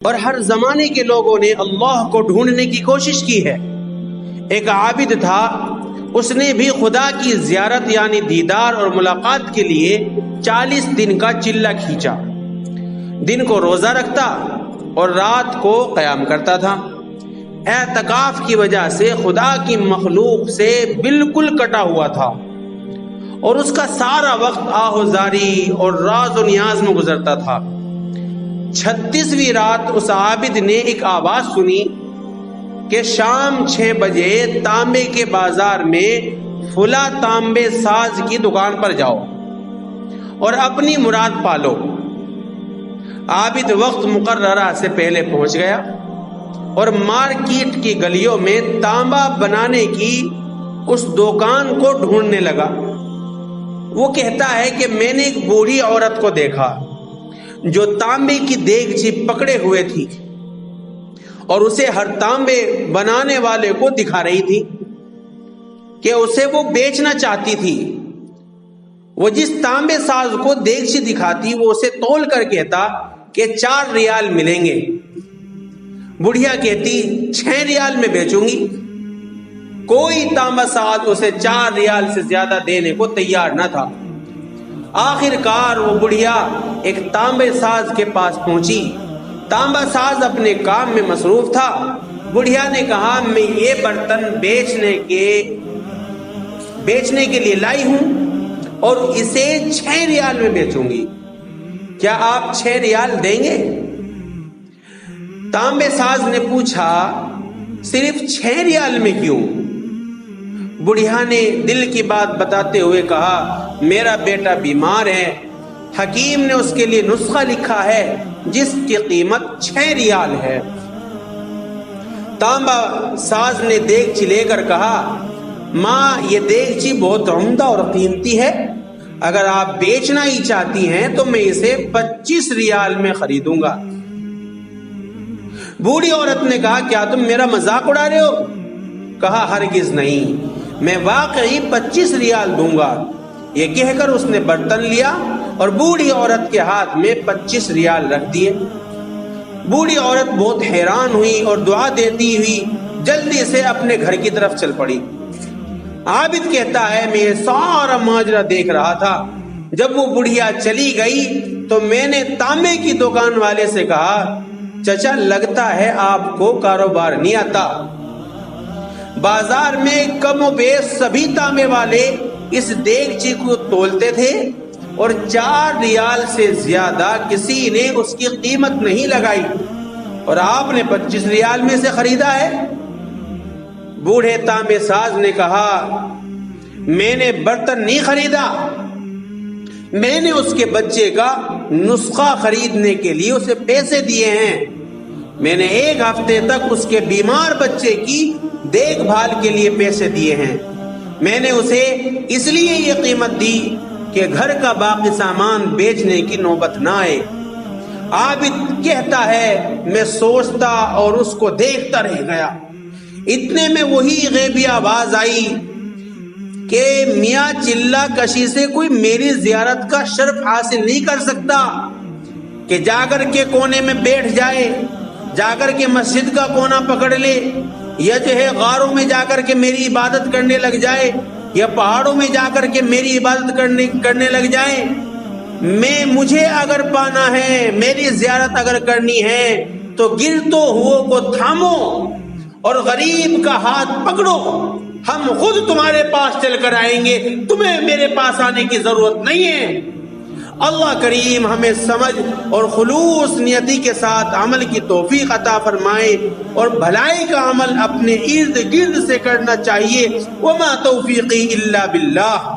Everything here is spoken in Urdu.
اور ہر زمانے کے لوگوں نے اللہ کو ڈھونڈنے کی کوشش کی ہے۔ ایک عابد تھا، اس نے بھی خدا کی زیارت یعنی دیدار اور ملاقات کے لیے 40 دن کا چلہ کھینچا۔ دن کو روزہ رکھتا اور رات کو قیام کرتا تھا۔ اعتکاف کی وجہ سے خدا کی مخلوق سے بالکل کٹا ہوا تھا اور اس کا سارا وقت آہوزاری اور راز و نیاز میں گزرتا تھا۔ 36ویں رات اس عابد نے ایک آواز سنی کہ شام 6 بجے تانبے کے بازار میں فلاں تانبے ساز کی دکان پر جاؤ اور اپنی مراد پالو۔ عابد وقت مقررہ سے پہلے پہنچ گیا اور مارکیٹ کی گلیوں میں تانبا بنانے کی اس دکان کو ڈھونڈنے لگا۔ وہ کہتا ہے کہ میں نے ایک بوڑھی عورت کو دیکھا جو تانبے کی دیگچی پکڑے ہوئے تھی اور اسے ہر تانبے بنانے والے کو دکھا رہی تھی کہ اسے وہ بیچنا چاہتی تھی۔ وہ جس تانبے ساز کو دیگچی دکھاتی وہ اسے تول کر کہتا کہ 4 ریال ملیں گے۔ بڑھیا کہتی 6 ریال میں بیچوں گی۔ کوئی تانبا ساز اسے 4 ریال سے زیادہ دینے کو تیار نہ تھا۔ آخر کار وہ بڑھیا ایک تانبے ساز کے پاس پہنچی۔ تانبا ساز اپنے کام میں مصروف تھا۔ بڑھیا نے کہا میں یہ برتن بیچنے کے لیے لائی ہوں اور اسے 6 ریال میں بیچوں گی، کیا آپ 6 ریال دیں گے؟ تانبے ساز نے پوچھا صرف 6 ریال میں کیوں؟ بڑھیا نے دل کی بات بتاتے ہوئے کہا میرا بیٹا بیمار ہے، حکیم نے اس کے لیے نسخہ لکھا ہے جس کی قیمت 6 ریال ہے۔ تانبا ساز نے دیگچی لے کر کہا ماں یہ دیگچی بہت عمدہ اور قیمتی ہے، اگر آپ بیچنا ہی چاہتی ہیں تو میں اسے 25 ریال میں خریدوں گا۔ بوڑھی عورت نے کہا کیا تم میرا مذاق اڑا رہے ہو؟ کہا ہرگز نہیں، میں واقعی 25 ریال دوں گا۔ یہ کہہ کر اس نے برتن لیا اور بوڑھی عورت کے ہاتھ میں 25 ریال رکھ دیے۔ بوڑھی عورت بہت حیران ہوئی اور دعا دیتی ہوئی جلدی سے اپنے گھر کی طرف چل پڑی۔ عابد کہتا ہے میں یہ سارا ماجرا دیکھ رہا تھا۔ جب وہ بڑھیا چلی گئی تو میں نے تانبے کی دکان والے سے کہا چچا لگتا ہے آپ کو کاروبار نہیں آتا۔ بازار میں کم و بیش سبھی تانبے والے اس دیگچی کو تولتے تھے اور 4 ریال سے زیادہ کسی نے اس کی قیمت نہیں لگائی اور آپ نے 25 ریال میں سے خریدا ہے۔ بوڑھے تانبے ساز نے کہا میں نے برتن نہیں خریدا، میں نے اس کے بچے کا نسخہ خریدنے کے لیے اسے پیسے دیے ہیں۔ میں نے 1 ہفتے تک اس کے بیمار بچے کی دیکھ بھال کے لیے پیسے دیے ہیں۔ میں نے اسے اس لیے یہ قیمت دی کہ گھر کا باقی سامان بیچنے کی نوبت نہ آئے۔ عابد کہتا ہے میں سوچتا اور اس کو دیکھتا رہ گیا۔ اتنے میں وہی غیبی آواز آئی کہ میاں چلہ کشی سے کوئی میری زیارت کا شرف حاصل نہیں کر سکتا کہ جا کر کے کونے میں بیٹھ جائے، جا کر کے مسجد کا کونا پکڑ لے، یا جو ہے غاروں میں جا کر کے میری عبادت کرنے لگ جائے، یا پہاڑوں میں جا کر کے میری عبادت کرنے لگ جائے۔ مجھے اگر پانا ہے، میری زیارت اگر کرنی ہے تو گرتوں ہو کو تھامو اور غریب کا ہاتھ پکڑو، ہم خود تمہارے پاس چل کر آئیں گے، تمہیں میرے پاس آنے کی ضرورت نہیں ہے۔ اللہ کریم ہمیں سمجھ اور خلوص نیتی کے ساتھ عمل کی توفیق عطا فرمائے اور بھلائی کا عمل اپنے ارد گرد سے کرنا چاہیے۔ وما توفیقی الا باللہ۔